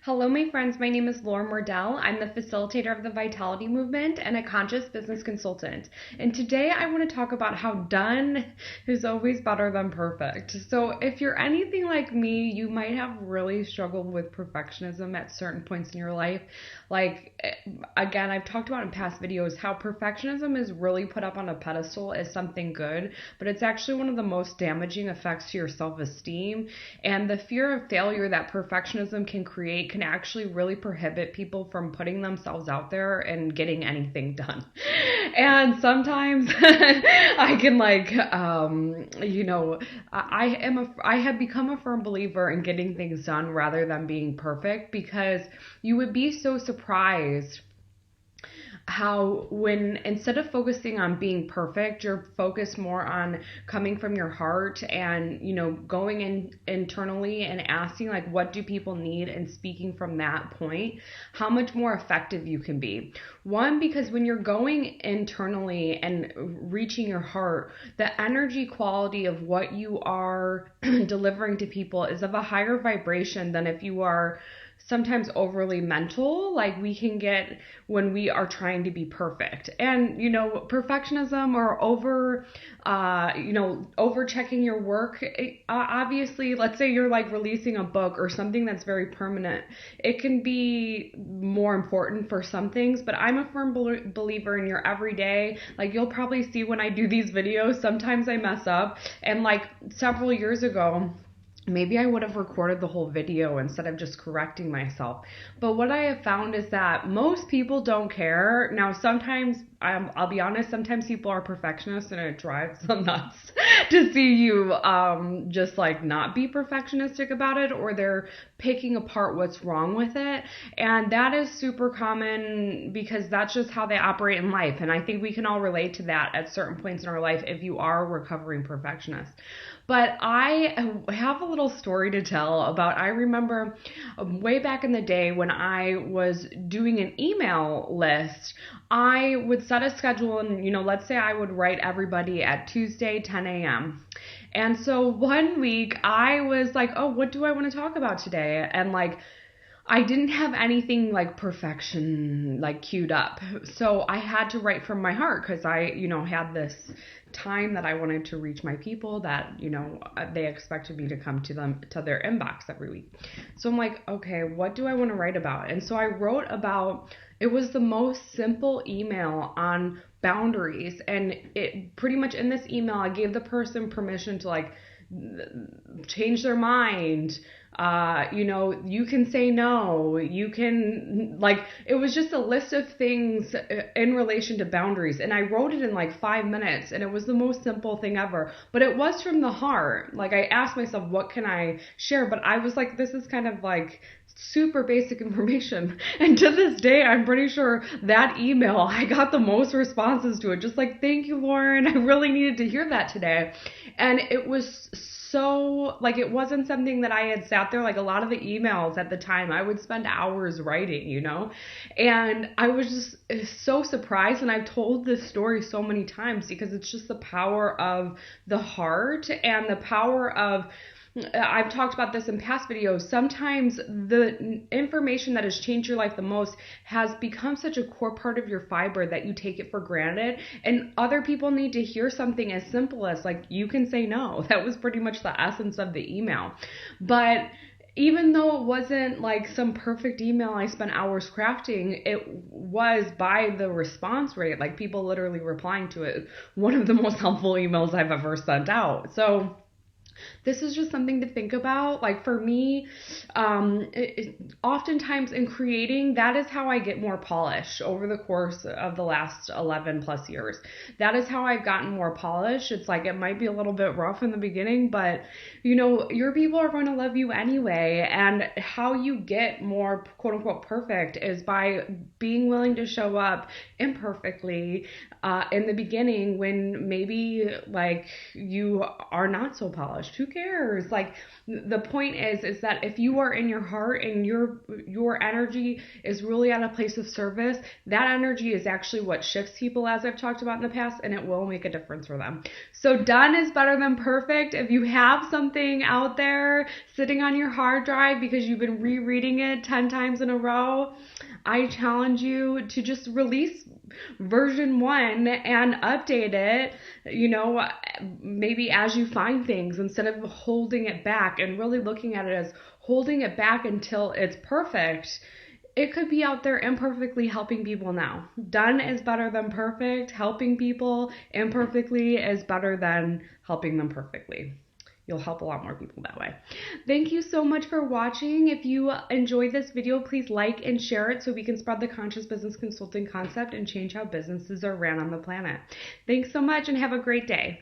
Hello, my friends. My name is Laura Mordell. I'm the facilitator of the Vitality Movement and a conscious business consultant. And today I want to talk about how done is always better than perfect. So, if you're anything like me, you might have really struggled with perfectionism at certain points in your life. Like, again, I've talked about in past videos how perfectionism is really put up on a pedestal as something good, but it's actually one of the most damaging effects to your self esteem. And the fear of failure that perfectionism can create can actually really prohibit people from putting themselves out there and getting anything done. And sometimes I can I have become a firm believer in getting things done rather than being perfect, because you would be so surprised how when instead of focusing on being perfect, you're focused more on coming from your heart and going in internally and asking, like, what do people need, and speaking from that point, how much more effective you can be. One, because when you're going internally and reaching your heart, the energy quality of what you are delivering to people is of a higher vibration than if you are sometimes overly mental, like we can get when we are trying to be perfect. And perfectionism or over checking your work, obviously, let's say you're like releasing a book or something that's very permanent, it can be more important for some things. But I'm a firm believer in your everyday. Like, you'll probably see when I do these videos, sometimes I mess up, and like several years ago, maybe I would have recorded the whole video instead of just correcting myself. But what I have found is that most people don't care. Now, sometimes, I'll be honest, sometimes people are perfectionists and it drives them nuts to see you just like not be perfectionistic about it, or they're picking apart what's wrong with it. And that is super common because that's just how they operate in life. And I think we can all relate to that at certain points in our life if you are a recovering perfectionist. But I have a little story to tell about, I remember way back in the day when I was doing an email list, I would set a schedule and, let's say I would write everybody at Tuesday, 10 a.m. And so one week I was like, oh, what do I want to talk about today? And like, I didn't have anything like perfection like queued up. So I had to write from my heart because I, had this time that I wanted to reach my people that, they expected me to come to them, to their inbox every week. So I'm like, okay, what do I want to write about? And so I wrote about, it was the most simple email on boundaries. And it pretty much, in this email, I gave the person permission to like change their mind. You can say no, you can, like, it was just a list of things in relation to boundaries. And I wrote it in like 5 minutes, and it was the most simple thing ever, but it was from the heart. Like, I asked myself, what can I share? But I was like, this is kind of like super basic information. And to this day, I'm pretty sure that email, I got the most responses to it. Just like, thank you, Lauren. I really needed to hear that today. And it was so, like, it wasn't something that I had sat there, like a lot of the emails at the time, I would spend hours writing, and I was just so surprised. And I've told this story so many times because it's just the power of the heart and the power of, I've talked about this in past videos. Sometimes the information that has changed your life the most has become such a core part of your fiber that you take it for granted. And other people need to hear something as simple as, like, you can say no. That was pretty much the essence of the email. But even though it wasn't like some perfect email I spent hours crafting, it was, by the response rate, like people literally replying to it, one of the most helpful emails I've ever sent out. So this is just something to think about. Like, for me, oftentimes in creating, that is how I get more polish over the course of the last 11 plus years. That is how I've gotten more polish. It's like, it might be a little bit rough in the beginning, but your people are going to love you anyway. And how you get more quote unquote perfect is by being willing to show up imperfectly in the beginning, when maybe like you are not so polished, published. Who cares? Like, the point is that if you are in your heart and your energy is really at a place of service, that energy is actually what shifts people, as I've talked about in the past, and it will make a difference for them. So done is better than perfect. If you have something out there sitting on your hard drive because you've been rereading it 10 times in a row, I challenge you to just release version 1 and update it, maybe as you find things, instead of holding it back and really looking at it as holding it back until it's perfect. It could be out there imperfectly helping people now. Done is better than perfect. Helping people imperfectly is better than helping them perfectly. You'll help a lot more people that way. Thank you so much for watching. If you enjoyed this video, please like and share it so we can spread the conscious business consulting concept and change how businesses are ran on the planet. Thanks so much and have a great day.